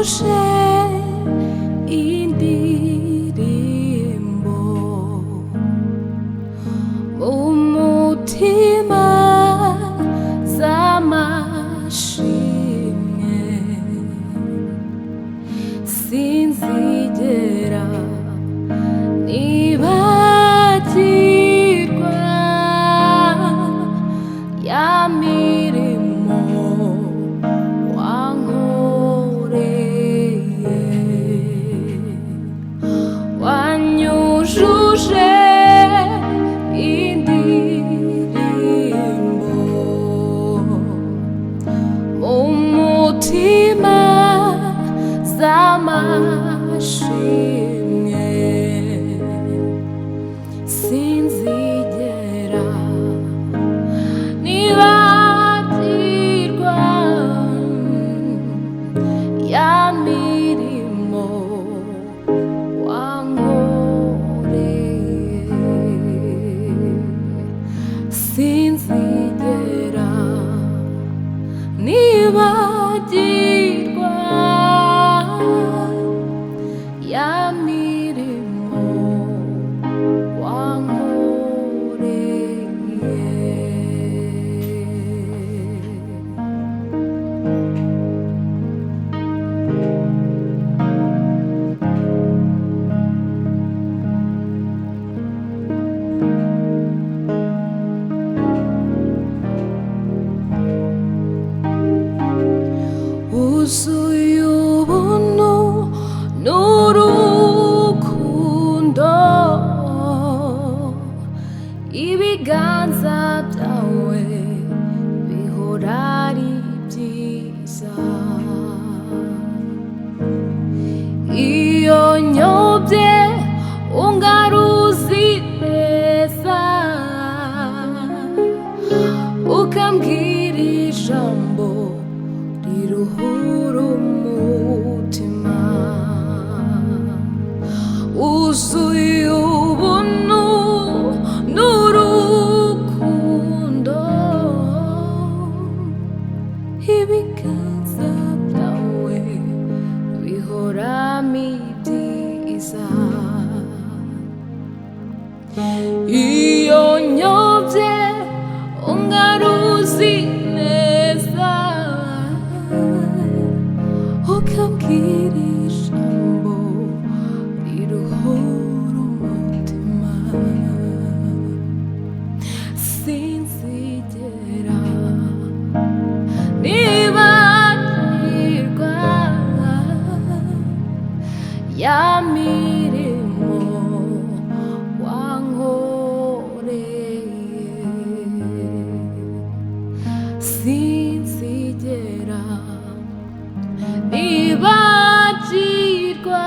wanyujuje indirimbo mu mutima z'amashimwe, sinzigera nibagirwa ya mirimo wankoreye, wanyujuje indirimbo mu mutima z'amashimwe, sinzigera nibagirwa ya mirimo wankoreye, sinzigera nibagirwa ya mirimo wuzuye ubuntu n'urukundo, ibiganza byawe bihora ari byiza, iyo nyobye ungaruzi neza, ukambwira ijambo riruhura umutima, wuzuye ubuntu n'urukundo, ibiganza byawe bihoramo ibyiza, iyo nyobye ungaruzi neza, ukambwira ijambo riruhura umutima, sinzigera nibagirwa ya mirimo wankoreye, sinzigera nibagirwa